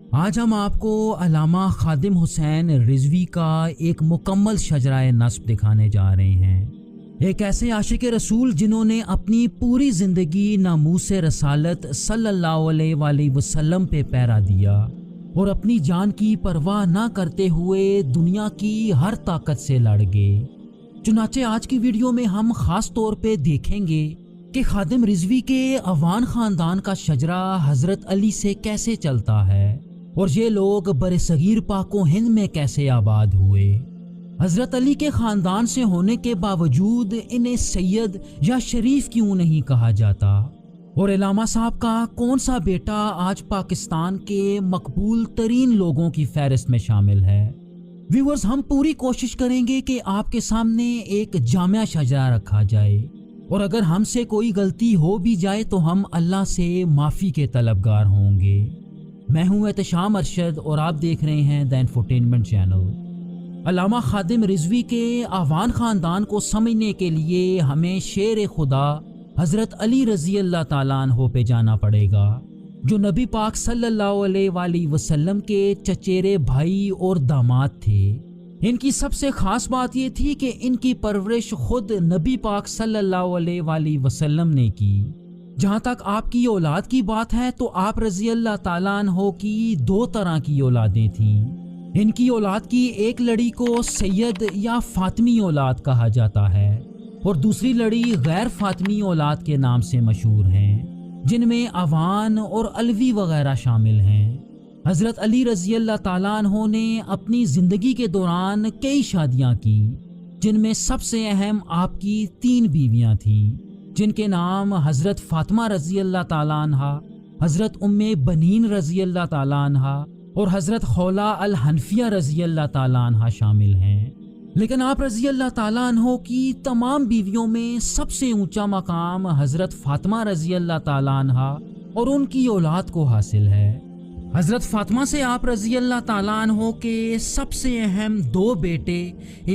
آج ہم آپ کو علامہ خادم حسین رضوی کا ایک مکمل شجرۂ نسب دکھانے جا رہے ہیں۔ ایک ایسے عاشق رسول جنہوں نے اپنی پوری زندگی ناموس رسالت صلی اللہ علیہ وآلہ وسلم پہ پہرا دیا اور اپنی جان کی پرواہ نہ کرتے ہوئے دنیا کی ہر طاقت سے لڑ گئے۔ چنانچہ آج کی ویڈیو میں ہم خاص طور پہ دیکھیں گے کہ خادم رضوی کے عوان خاندان کا شجرہ حضرت علی سے کیسے چلتا ہے اور یہ لوگ برصغیر پاک و ہند میں کیسے آباد ہوئے۔ حضرت علی کے خاندان سے ہونے کے باوجود انہیں سید یا شریف کیوں نہیں کہا جاتا، اور علامہ صاحب کا کون سا بیٹا آج پاکستان کے مقبول ترین لوگوں کی فہرست میں شامل ہے۔ ویورز، ہم پوری کوشش کریں گے کہ آپ کے سامنے ایک جامع شجرہ رکھا جائے، اور اگر ہم سے کوئی غلطی ہو بھی جائے تو ہم اللہ سے معافی کے طلبگار ہوں گے۔ میں ہوں احتشام ارشد اور آپ دیکھ رہے ہیں دی انفوٹینمنٹ چینل۔ علامہ خادم رضوی کے عوان خاندان کو سمجھنے کے لیے ہمیں شیر خدا حضرت علی رضی اللہ تعالیٰ عنہ پہ جانا پڑے گا، جو نبی پاک صلی اللہ علیہ وآلہ وسلم کے چچیرے بھائی اور داماد تھے۔ ان کی سب سے خاص بات یہ تھی کہ ان کی پرورش خود نبی پاک صلی اللہ علیہ وآلہ وسلم نے کی۔ جہاں تک آپ کی اولاد کی بات ہے تو آپ رضی اللہ تعالیٰ عنہ کی دو طرح کی اولادیں تھیں۔ ان کی اولاد کی ایک لڑی کو سید یا فاطمی اولاد کہا جاتا ہے، اور دوسری لڑی غیر فاطمی اولاد کے نام سے مشہور ہیں، جن میں عوان اور علوی وغیرہ شامل ہیں۔ حضرت علی رضی اللہ تعالیٰ عنہ نے اپنی زندگی کے دوران کئی شادیاں کی، جن میں سب سے اہم آپ کی 3 بیویاں تھیں، جن کے نام حضرت فاطمہ رضی اللہ تعالیٰ عنہ، حضرت ام بنین رضی اللہ تعالیٰ عنہ اور حضرت خولہ الحنفیہ رضی اللہ تعالیٰ عنہ شامل ہیں۔ لیکن آپ رضی اللہ تعالیٰ عنہ کی تمام بیویوں میں سب سے اونچا مقام حضرت فاطمہ رضی اللہ تعالیٰ عنہ اور ان کی اولاد کو حاصل ہے۔ حضرت فاطمہ سے آپ رضی اللہ تعالیٰ عنہ کے سب سے اہم 2 بیٹے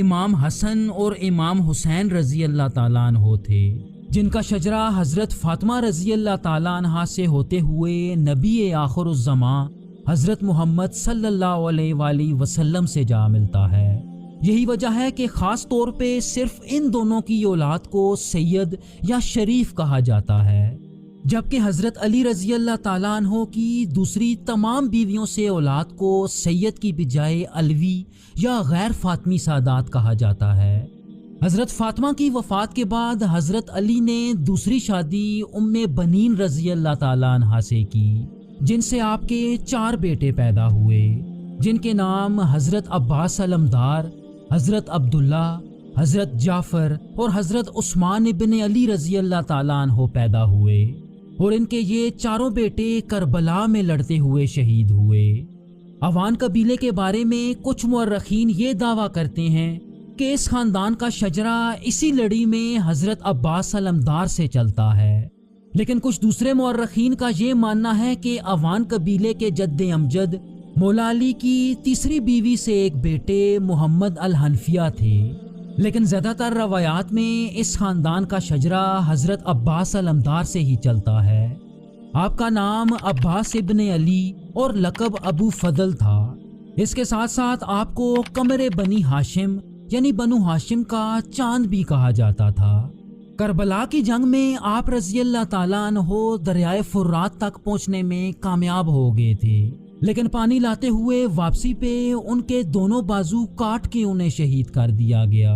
امام حسن اور امام حسین رضی اللہ تعالیٰ عنہ تھے، جن کا شجرہ حضرت فاطمہ رضی اللہ تعالیٰ عنہ سے ہوتے ہوئے نبی آخر الزمان حضرت محمد صلی اللہ علیہ وآلہ وسلم سے جا ملتا ہے۔ یہی وجہ ہے کہ خاص طور پہ صرف ان دونوں کی اولاد کو سید یا شریف کہا جاتا ہے، جبکہ حضرت علی رضی اللہ تعالیٰ عنہ کی دوسری تمام بیویوں سے اولاد کو سید کی بجائے علوی یا غیر فاطمی سادات کہا جاتا ہے۔ حضرت فاطمہ کی وفات کے بعد حضرت علی نے دوسری شادی ام بنین رضی اللہ تعالیٰ عنہ سے کی، جن سے آپ کے 4 بیٹے پیدا ہوئے، جن کے نام حضرت عباس علمدار، حضرت عبداللہ، حضرت جعفر اور حضرت عثمان ابن علی رضی اللہ تعالیٰ عنہ پیدا ہوئے، اور ان کے یہ 4 بیٹے کربلا میں لڑتے ہوئے شہید ہوئے۔ عوان قبیلے کے بارے میں کچھ مورخین یہ دعویٰ کرتے ہیں کہ اس خاندان کا شجرہ اسی لڑی میں حضرت عباس علمدار سے چلتا ہے، لیکن کچھ دوسرے مورخین کا یہ ماننا ہے کہ عوان قبیلے کے جد امجد مولا علی کی تیسری بیوی سے ایک بیٹے محمد الحنفیہ تھے، لیکن زیادہ تر روایات میں اس خاندان کا شجرہ حضرت عباس علمدار سے ہی چلتا ہے۔ آپ کا نام عباس ابن علی اور لقب ابو فضل تھا۔ اس کے ساتھ ساتھ آپ کو قمر بنی ہاشم یعنی بنو ہاشم کا چاند بھی کہا جاتا تھا۔ کربلا کی جنگ میں آپ رضی اللہ تعالیٰ عنہ دریائے فرات تک پہنچنے میں کامیاب ہو گئے تھے، لیکن پانی لاتے ہوئے واپسی پہ ان کے دونوں بازو کاٹ کے انہیں شہید کر دیا گیا۔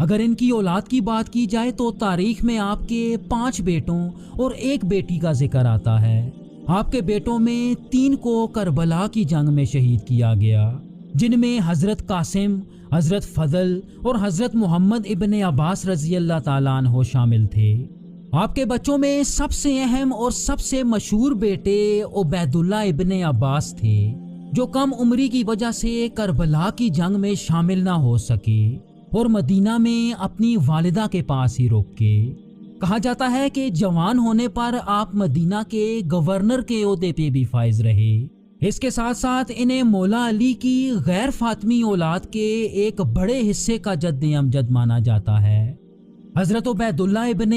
اگر ان کی اولاد کی بات کی جائے تو تاریخ میں آپ کے 5 بیٹوں اور 1 بیٹی کا ذکر آتا ہے۔ آپ کے بیٹوں میں 3 کو کربلا کی جنگ میں شہید کیا گیا، جن میں حضرت قاسم، حضرت فضل اور حضرت محمد ابن عباس رضی اللہ تعالیٰ عنہ شامل تھے۔ آپ کے بچوں میں سب سے اہم اور سب سے مشہور بیٹے عبید اللہ ابن عباس تھے، جو کم عمری کی وجہ سے کربلا کی جنگ میں شامل نہ ہو سکے اور مدینہ میں اپنی والدہ کے پاس ہی رک گئے۔ کہا جاتا ہے کہ جوان ہونے پر آپ مدینہ کے گورنر کے عہدے پہ بھی فائز رہے۔ اس کے ساتھ ساتھ انہیں مولا علی کی غیر فاطمی اولاد کے ایک بڑے حصے کا جد امجد مانا جاتا ہے۔ حضرت عبید اللہ ابن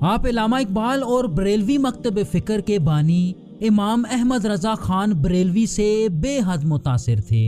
آپ علامہ اقبال اور بریلوی مکتب فکر کے بانی امام احمد رضا خان بریلوی سے بے حد متاثر تھے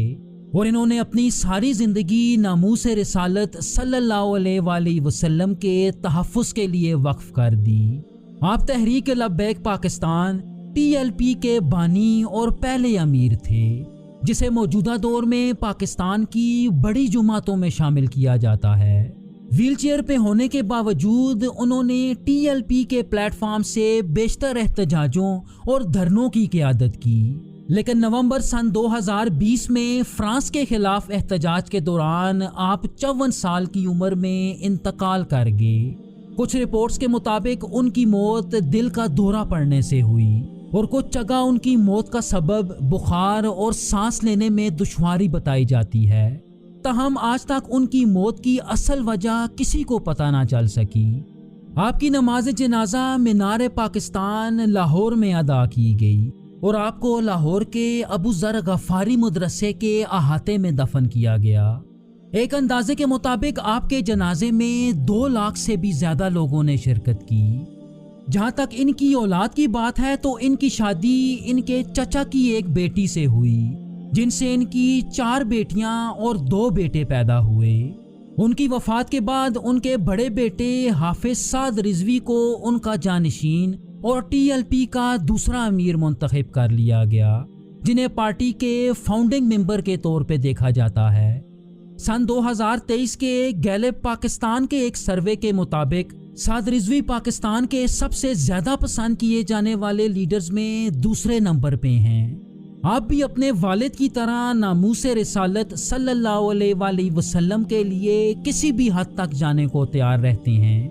اور انہوں نے اپنی ساری زندگی ناموس رسالت صلی اللہ علیہ وآلہ وسلم کے تحفظ کے لیے وقف کر دی۔ آپ تحریک لبیک پاکستان TLP کے بانی اور پہلے امیر تھے، جسے موجودہ دور میں پاکستان کی بڑی جماعتوں میں شامل کیا جاتا ہے۔ ویل چیئر پہ ہونے کے باوجود انہوں نے TLP کے پلیٹ فارم سے بیشتر احتجاجوں اور دھرنوں کی قیادت کی، لیکن نومبر سن 2020 میں فرانس کے خلاف احتجاج کے دوران آپ 54 سال کی عمر میں انتقال کر گئے۔ کچھ رپورٹس کے مطابق ان کی موت دل کا دورہ پڑنے سے ہوئی اور کچھ جگہ ان کی موت کا سبب بخار اور سانس لینے میں دشواری بتائی جاتی ہے۔ تاہم آج تک ان کی موت کی اصل وجہ کسی کو پتہ نہ چل سکی۔ آپ کی نماز جنازہ مینار پاکستان لاہور میں ادا کی گئی اور آپ کو لاہور کے ابو ذر غفاری مدرسے کے احاطے میں دفن کیا گیا۔ ایک اندازے کے مطابق آپ کے جنازے میں 2 لاکھ سے بھی زیادہ لوگوں نے شرکت کی۔ جہاں تک ان کی اولاد کی بات ہے تو ان کی شادی ان کے چچا کی ایک بیٹی سے ہوئی، جن سے ان کی 4 بیٹیاں اور 2 بیٹے پیدا ہوئے۔ ان کی وفات کے بعد ان کے بڑے بیٹے حافظ سعد رضوی کو ان کا جانشین اور TLP کا دوسرا امیر منتخب کر لیا گیا، جنہیں پارٹی کے فاؤنڈنگ ممبر کے طور پہ دیکھا جاتا ہے۔ سن 2023 کے گیلپ پاکستان کے ایک سروے کے مطابق سعد رضوی پاکستان کے سب سے زیادہ پسند کیے جانے والے لیڈرز میں دوسرے نمبر پہ ہیں۔ آپ بھی اپنے والد کی طرح ناموس رسالت صلی اللہ علیہ وآلہ وسلم کے لیے کسی بھی حد تک جانے کو تیار رہتے ہیں۔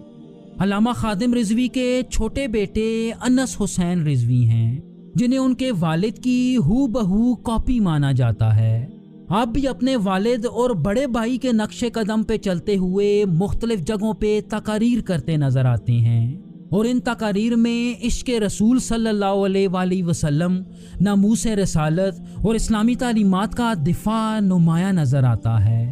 علامہ خادم رضوی کے چھوٹے بیٹے انس حسین رضوی ہیں، جنہیں ان کے والد کی ہو بہو کاپی مانا جاتا ہے۔ آپ بھی اپنے والد اور بڑے بھائی کے نقش قدم پہ چلتے ہوئے مختلف جگہوں پہ تقاریر کرتے نظر آتے ہیں، اور ان تقاریر میں عشق رسول صلی اللہ علیہ وآلہ وسلم، ناموس رسالت اور اسلامی تعلیمات کا دفاع نمایاں نظر آتا ہے۔